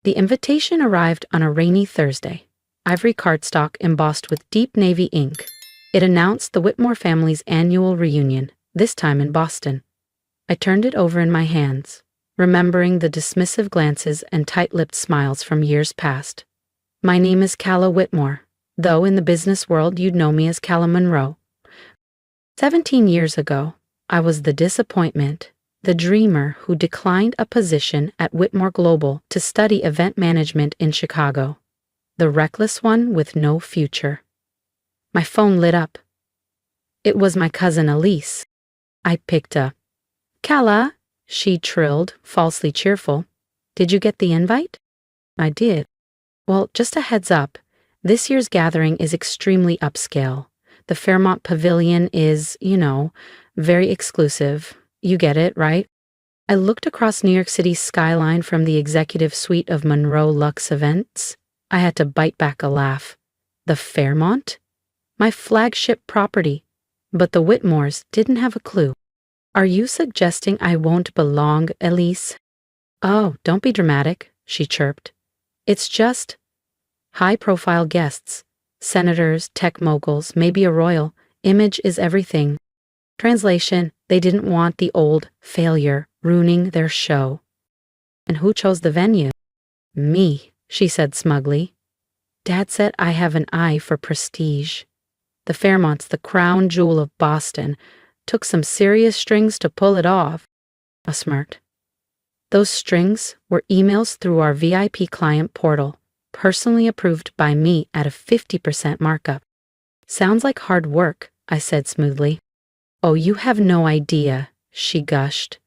The invitation arrived on a rainy Thursday. Ivory cardstock embossed with deep navy ink. It announced the Whitmore family's annual reunion, this time in Boston. I turned it over in my hands, remembering the dismissive glances and tight-lipped smiles from years past. My name is Calla Whitmore, though in the business world you'd know me as Calla Monroe. 17 years ago, I was the disappointment, the dreamer who declined a position at Whitmore Global to study event management in Chicago. The reckless one with no future. My phone lit up. It was my cousin Elise. I picked up. "Calla," she trilled, falsely cheerful. "Did you get the invite?" I did. "Well, just a heads up. This year's gathering is extremely upscale. The Fairmont Pavilion is, very exclusive. You get it, right?" I looked across New York City's skyline from the executive suite of Monroe Luxe Events. I had to bite back a laugh. The Fairmont? My flagship property. But the Whitmores didn't have a clue. "Are you suggesting I won't belong, Elise?" "Oh, don't be dramatic," she chirped. "It's just high-profile guests. Senators, tech moguls, maybe a royal. Image is everything." Translation, they didn't want the old failure ruining their show. "And who chose the venue?" "Me," she said smugly. "Dad said I have an eye for prestige. The Fairmont's the crown jewel of Boston. Took some serious strings to pull it off." I smirked. "Those strings were emails through our VIP client portal, personally approved by me at a 50% markup." "Sounds like hard work," I said smoothly. "Oh, you have no idea," she gushed.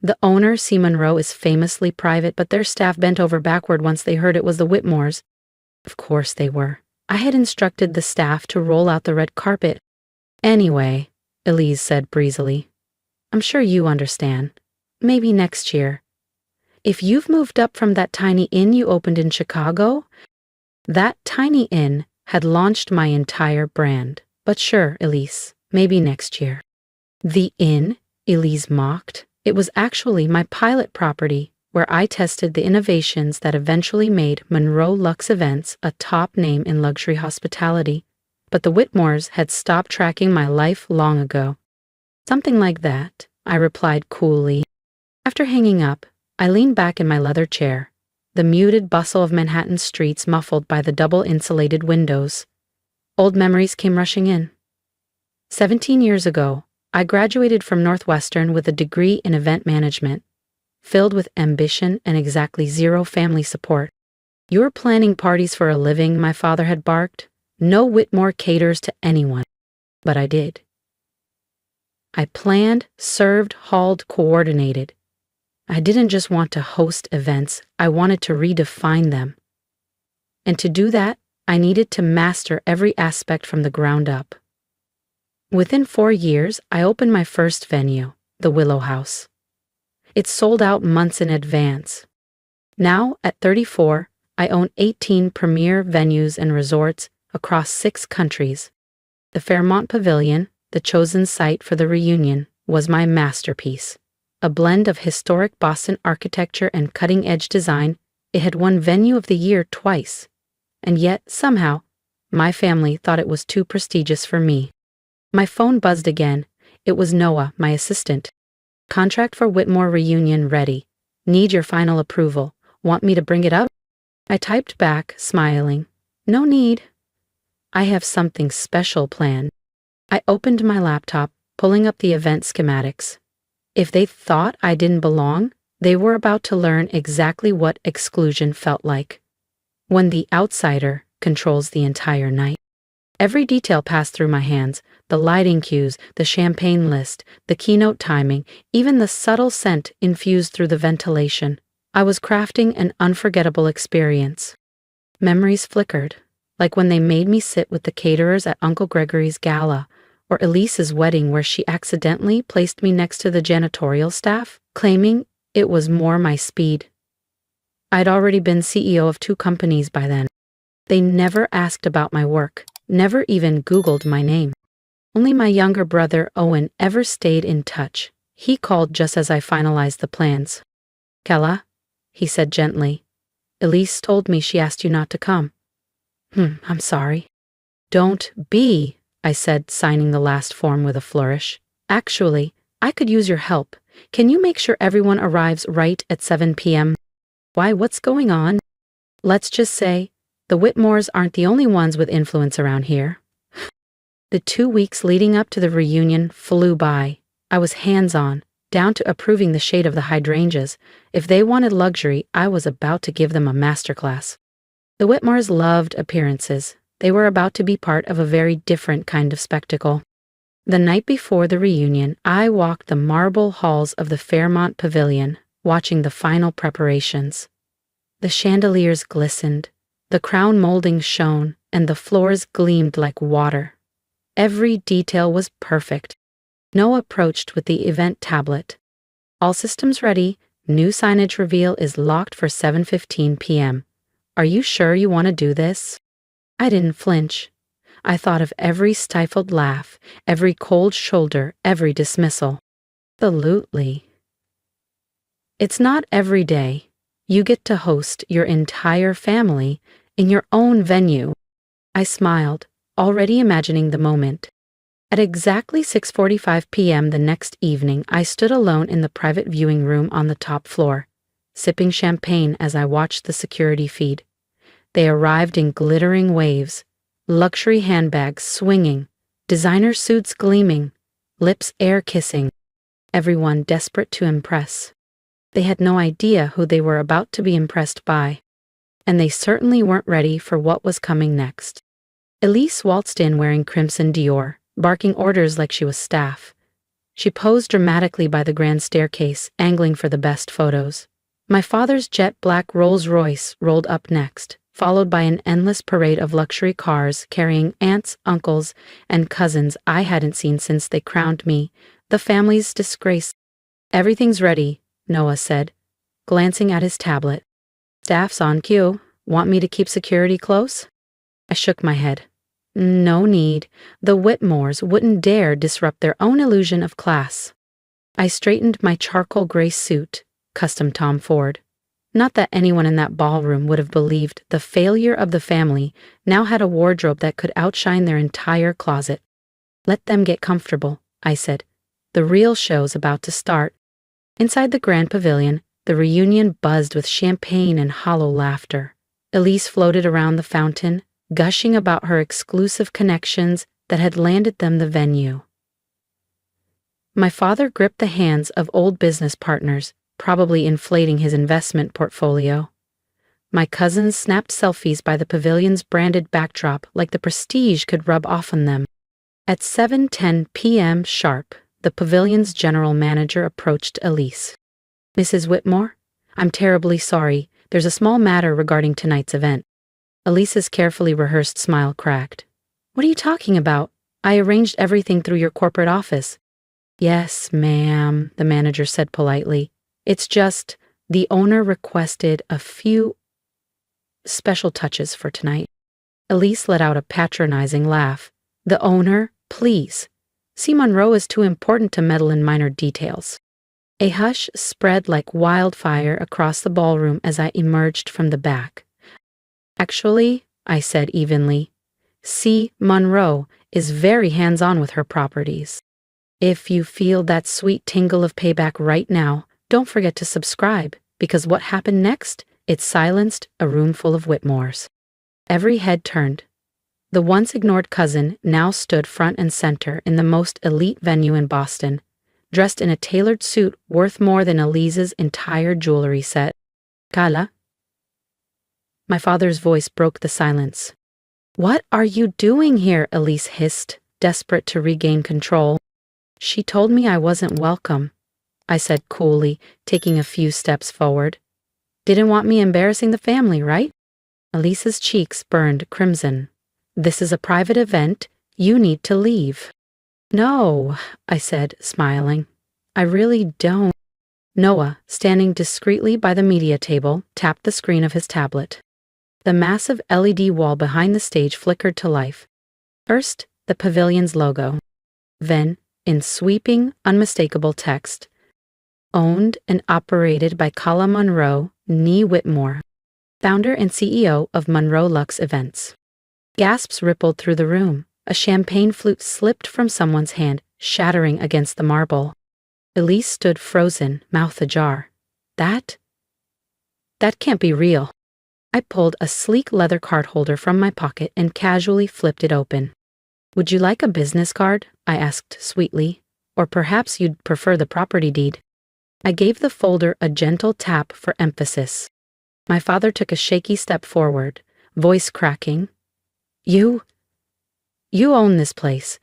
"The owner, C. Monroe, is famously private, but their staff bent over backward once they heard it was the Whitmores." Of course they were. I had instructed the staff to roll out the red carpet. "Anyway," Elise said breezily, "I'm sure you understand. Maybe next year. If you've moved up from that tiny inn you opened in Chicago..." That tiny inn had launched my entire brand. "But sure, Elise, maybe next year." "The inn?" Elise mocked. "It was actually my pilot property, where I tested the innovations that eventually made Monroe Luxe Events a top name in luxury hospitality. But the Whitmores had stopped tracking my life long ago." "Something like that," I replied coolly. After hanging up, I leaned back in my leather chair, the muted bustle of Manhattan streets muffled by the double-insulated windows. Old memories came rushing in. 17 years ago, I graduated from Northwestern with a degree in event management, filled with ambition and exactly zero family support. "You're planning parties for a living," my father had barked. "No Whitmore caters to anyone." But I did. I planned, served, hauled, coordinated. I didn't just want to host events, I wanted to redefine them. And to do that, I needed to master every aspect from the ground up. Within 4 years, I opened my first venue, the Willow House. It sold out months in advance. Now, at 34, I own 18 premier venues and resorts across 6 countries. The Fairmont Pavilion, the chosen site for the reunion, was my masterpiece. A blend of historic Boston architecture and cutting-edge design, it had won Venue of the Year twice. And yet, somehow, my family thought it was too prestigious for me. My phone buzzed again. It was Noah, my assistant. "Contract for Whitmore reunion ready. Need your final approval. Want me to bring it up?" I typed back, smiling. "No need. I have something special planned." I opened my laptop, pulling up the event schematics. If they thought I didn't belong, they were about to learn exactly what exclusion felt like. When the outsider controls the entire night. Every detail passed through my hands, the lighting cues, the champagne list, the keynote timing, even the subtle scent infused through the ventilation. I was crafting an unforgettable experience. Memories flickered, like when they made me sit with the caterers at Uncle Gregory's gala, or Elise's wedding where she accidentally placed me next to the janitorial staff, claiming it was more my speed. I'd already been CEO of 2 companies by then. They never asked about my work, never even Googled my name. Only my younger brother, Owen, ever stayed in touch. He called just as I finalized the plans. "Calla," he said gently, Elise told me she asked you not to come. I'm sorry. Don't be, I said, signing the last form with a flourish. Actually, I could use your help. Can you make sure everyone arrives right at 7 p.m.? Why, what's going on? Let's just say, the Whitmores aren't the only ones with influence around here. The 2 weeks leading up to the reunion flew by. I was hands-on, down to approving the shade of the hydrangeas. If they wanted luxury, I was about to give them a masterclass. The Whitmores loved appearances. They were about to be part of a very different kind of spectacle. The night before the reunion, I walked the marble halls of the Fairmont Pavilion, watching the final preparations. The chandeliers glistened, the crown moldings shone, and the floors gleamed like water. Every detail was perfect. Noah approached with the event tablet. All systems ready. New signage reveal is locked for 7:15 p.m. Are you sure you want to do this? I didn't flinch. I thought of every stifled laugh, every cold shoulder, every dismissal. Absolutely. It's not every day you get to host your entire family in your own venue. I smiled, already imagining the moment. At exactly 6:45 p.m. the next evening, I stood alone in the private viewing room on the top floor, sipping champagne as I watched the security feed. They arrived in glittering waves, luxury handbags swinging, designer suits gleaming, lips air-kissing, everyone desperate to impress. They had no idea who they were about to be impressed by, and they certainly weren't ready for what was coming next. Elise waltzed in wearing crimson Dior, barking orders like she was staff. She posed dramatically by the grand staircase, angling for the best photos. My father's jet black Rolls-Royce rolled up next, followed by an endless parade of luxury cars carrying aunts, uncles, and cousins I hadn't seen since they crowned me, the family's disgrace. Everything's ready, Noah said, glancing at his tablet. Staff's on cue. Want me to keep security close? I shook my head. No need. The Whitmores wouldn't dare disrupt their own illusion of class. I straightened my charcoal gray suit, custom Tom Ford. Not that anyone in that ballroom would have believed the failure of the family now had a wardrobe that could outshine their entire closet. Let them get comfortable, I said. The real show's about to start. Inside the grand pavilion, the reunion buzzed with champagne and hollow laughter. Elise floated around the fountain, gushing about her exclusive connections that had landed them the venue. My father gripped the hands of old business partners, probably inflating his investment portfolio. My cousins snapped selfies by the pavilion's branded backdrop like the prestige could rub off on them. At 7:10 p.m. sharp, the pavilion's general manager approached Elise. Mrs. Whitmore, I'm terribly sorry. There's a small matter regarding tonight's event. Elise's carefully rehearsed smile cracked. What are you talking about? I arranged everything through your corporate office. Yes, ma'am, the manager said politely. It's just, the owner requested a few special touches for tonight. Elise let out a patronizing laugh. The owner, please. See, Monroe is too important to meddle in minor details. A hush spread like wildfire across the ballroom as I emerged from the back. Actually, I said evenly, C. Monroe is very hands-on with her properties. If you feel that sweet tingle of payback right now, don't forget to subscribe, because what happened next, it silenced a room full of Whitmores. Every head turned. The once ignored cousin now stood front and center in the most elite venue in Boston, dressed in a tailored suit worth more than Elise's entire jewelry set. Calla? My father's voice broke the silence. What are you doing here? Elise hissed, desperate to regain control. She told me I wasn't welcome, I said coolly, taking a few steps forward. Didn't want me embarrassing the family, right? Elise's cheeks burned crimson. This is a private event. You need to leave. No, I said, smiling. I really don't. Noah, standing discreetly by the media table, tapped the screen of his tablet. The massive LED wall behind the stage flickered to life. First, the pavilion's logo. Then, in sweeping, unmistakable text, owned and operated by Calla Monroe, née Whitmore. founder and CEO of Monroe Luxe Events. Gasps rippled through the room. A champagne flute slipped from someone's hand, shattering against the marble. Elise stood frozen, mouth ajar. That can't be real. I pulled a sleek leather card holder from my pocket and casually flipped it open. Would you like a business card? I asked sweetly. Or perhaps you'd prefer the property deed. I gave the folder a gentle tap for emphasis. My father took a shaky step forward, voice cracking. You own this place.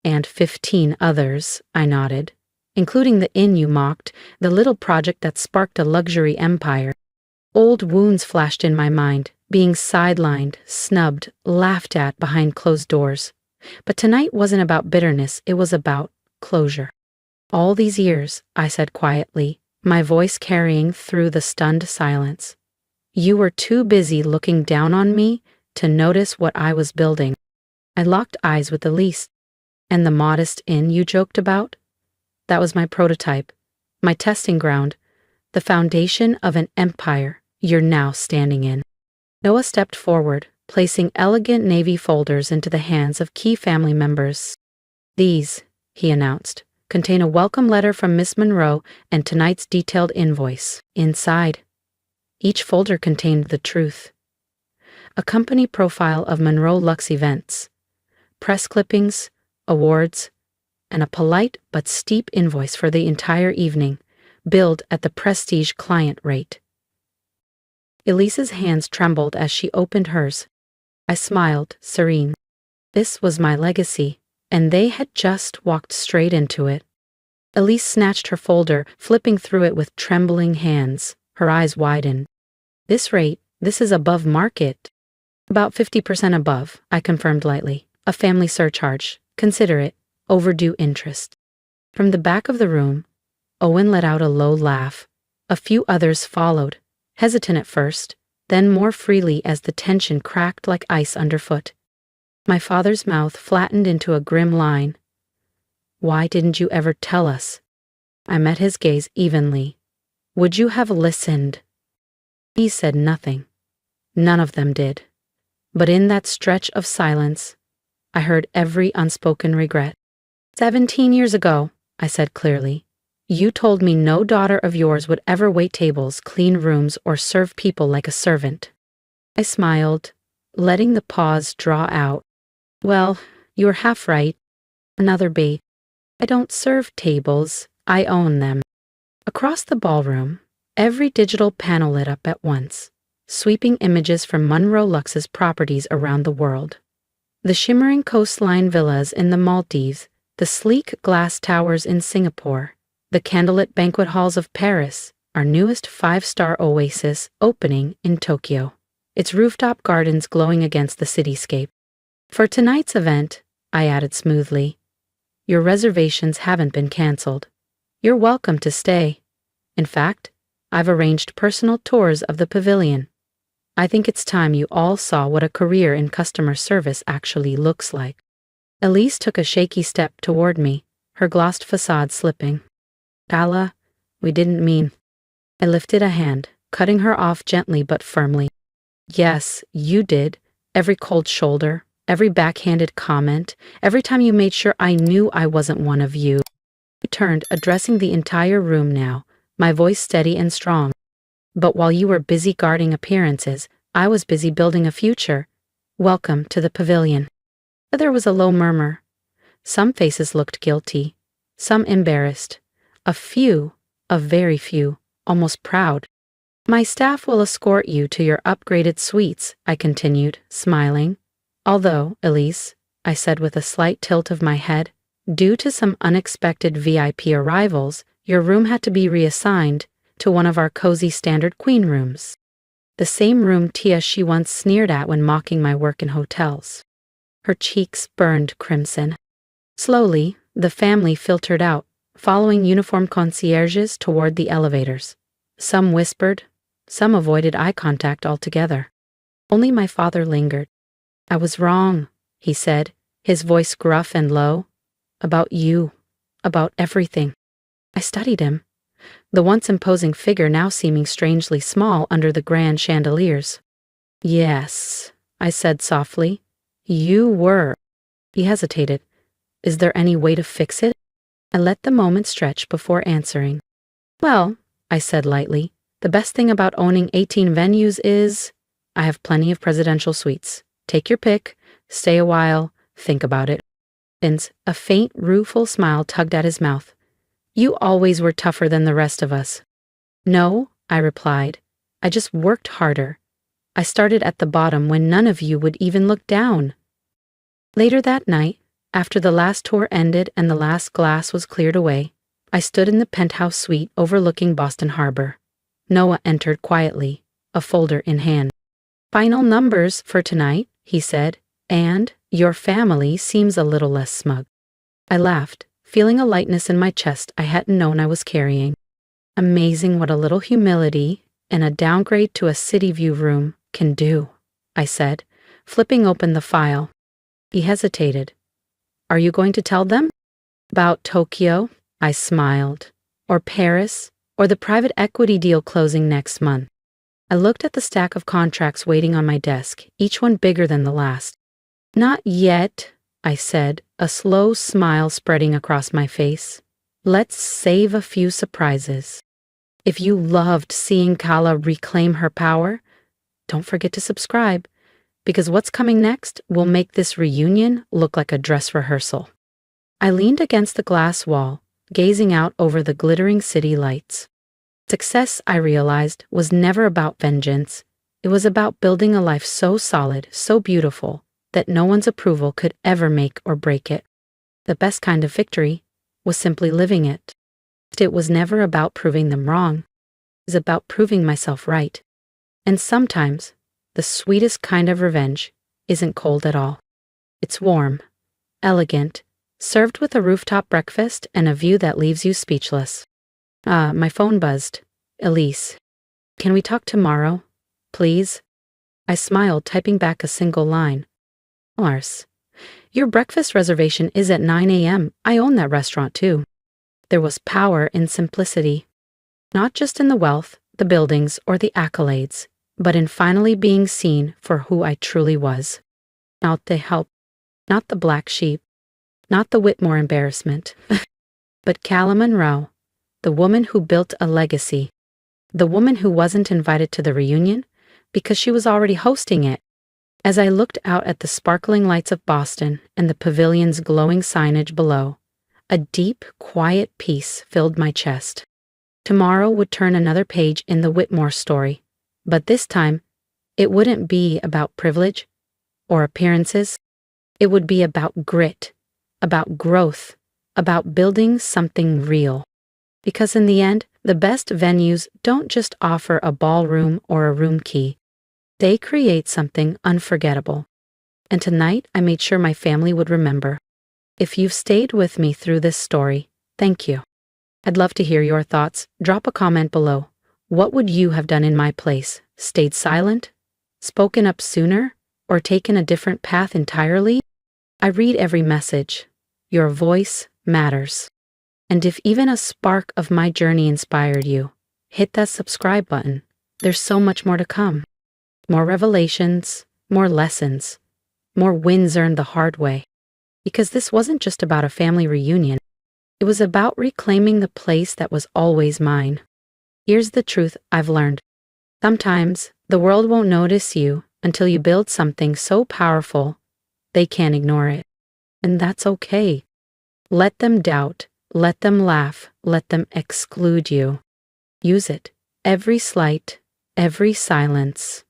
And 15 others, I nodded, including the inn you mocked, the little project that sparked a luxury empire. Old wounds flashed in my mind, being sidelined, snubbed, laughed at behind closed doors. But tonight wasn't about bitterness, it was about closure. All these years, I said quietly, my voice carrying through the stunned silence. You were too busy looking down on me to notice what I was building. I locked eyes with Elise. And the modest inn you joked about? That was my prototype, my testing ground, the foundation of an empire you're now standing in. Noah stepped forward, placing elegant navy folders into the hands of key family members. These, he announced, contain a welcome letter from Miss Monroe and tonight's detailed invoice. Inside, each folder contained the truth. A company profile of Monroe Luxe Events, press clippings, awards, and a polite but steep invoice for the entire evening, billed at the prestige client rate. Elise's hands trembled as she opened hers. I smiled, serene. This was my legacy, and they had just walked straight into it. Elise snatched her folder, flipping through it with trembling hands. Her eyes widened. This rate, this is above market. About 50% above, I confirmed lightly. A family surcharge. Consider it. Overdue interest. From the back of the room, Owen let out a low laugh. A few others followed, hesitant at first, then more freely as the tension cracked like ice underfoot. My father's mouth flattened into a grim line. Why didn't you ever tell us? I met his gaze evenly. Would you have listened? He said nothing. None of them did. But in that stretch of silence, I heard every unspoken regret. 17 years ago, I said clearly, you told me no daughter of yours would ever wait tables, clean rooms, or serve people like a servant. I smiled, letting the pause draw out. Well, you were half right. Another bait. I don't serve tables, I own them. Across the ballroom, every digital panel lit up at once, sweeping images from Monroe Luxe's properties around the world. The shimmering coastline villas in the Maldives, the sleek glass towers in Singapore, the candlelit banquet halls of Paris, our newest 5-star oasis opening in Tokyo, its rooftop gardens glowing against the cityscape. For tonight's event, I added smoothly, your reservations haven't been canceled. You're welcome to stay. In fact, I've arranged personal tours of the pavilion. I think it's time you all saw what a career in customer service actually looks like. Elise took a shaky step toward me, her glossed facade slipping. Calla, we didn't mean. I lifted a hand, cutting her off gently but firmly. Yes, you did. Every cold shoulder, every backhanded comment, every time you made sure I knew I wasn't one of you. I turned, addressing the entire room now, my voice steady and strong. But while you were busy guarding appearances, I was busy building a future. Welcome to the pavilion. There was a low murmur. Some faces looked guilty, some embarrassed. A very few, almost proud. My staff will escort you to your upgraded suites, I continued, smiling. Although, Elise, I said with a slight tilt of my head, due to some unexpected VIP arrivals, your room had to be reassigned to one of our cozy standard queen rooms. The same room Tia she once sneered at when mocking my work in hotels. Her cheeks burned crimson. Slowly, the family filtered out, following uniformed concierges toward the elevators. Some whispered, some avoided eye contact altogether. Only my father lingered. I was wrong, he said, his voice gruff and low. About you, about everything. I studied him. the once imposing figure now seeming strangely small under the grand chandeliers. Yes, I said softly. You were. He hesitated. Is there any way to fix it? I let the moment stretch before answering. Well, I said lightly, the best thing about owning 18 venues is I have plenty of presidential suites. Take your pick, stay a while, think about it. Vince, a faint, rueful smile tugged at his mouth. You always were tougher than the rest of us. No, I replied. I just worked harder. I started at the bottom when none of you would even look down. Later that night, after the last tour ended and the last glass was cleared away, I stood in the penthouse suite overlooking Boston Harbor. Noah entered quietly, a folder in hand. Final numbers for tonight, he said, and your family seems a little less smug. I laughed, feeling a lightness in my chest I hadn't known I was carrying. Amazing what a little humility and a downgrade to a city view room can do, I said, flipping open the file. He hesitated. Are you going to tell them? About Tokyo, I smiled. Or Paris, or the private equity deal closing next month. I looked at the stack of contracts waiting on my desk, each one bigger than the last. Not yet, I said, a slow smile spreading across my face. Let's save a few surprises. If you loved seeing Calla reclaim her power, don't forget to subscribe, because what's coming next will make this reunion look like a dress rehearsal. I leaned against the glass wall, gazing out over the glittering city lights. Success, I realized, was never about vengeance. It was about building a life so solid, so beautiful, that no one's approval could ever make or break it. The best kind of victory was simply living it. It was never about proving them wrong. It was about proving myself right. And sometimes, the sweetest kind of revenge isn't cold at all. It's warm, elegant, served with a rooftop breakfast and a view that leaves you speechless. My phone buzzed. Elise. Can we talk tomorrow, please? I smiled, typing back a single line. Lars, your breakfast reservation is at 9 a.m. I own that restaurant too. There was power in simplicity. Not just in the wealth, the buildings, or the accolades, but in finally being seen for who I truly was. Not the help, not the black sheep, not the Whitmore embarrassment, but Calla Monroe, the woman who built a legacy, the woman who wasn't invited to the reunion because she was already hosting it. As I looked out at the sparkling lights of Boston and the pavilion's glowing signage below, a deep, quiet peace filled my chest. Tomorrow would turn another page in the Whitmore story, but this time, it wouldn't be about privilege or appearances. It would be about grit, about growth, about building something real. Because in the end, the best venues don't just offer a ballroom or a room key. They create something unforgettable. And tonight, I made sure my family would remember. If you've stayed with me through this story, thank you. I'd love to hear your thoughts. Drop a comment below. What would you have done in my place? Stayed silent? Spoken up sooner? Or taken a different path entirely? I read every message. Your voice matters. And if even a spark of my journey inspired you, hit that subscribe button. There's so much more to come. More revelations, more lessons, more wins earned the hard way. Because this wasn't just about a family reunion. It was about reclaiming the place that was always mine. Here's the truth I've learned. Sometimes the world won't notice you until you build something so powerful they can't ignore it. And that's okay. Let them doubt, let them laugh, let them exclude you. Use it, every slight, every silence,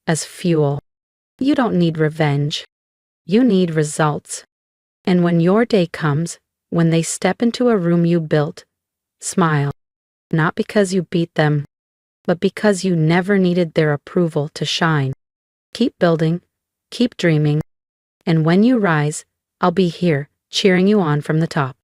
as fuel. You don't need revenge. You need results. And when your day comes, when they step into a room you built, smile. Not because you beat them, but because you never needed their approval to shine. Keep building, keep dreaming, and when you rise, I'll be here cheering you on from the top.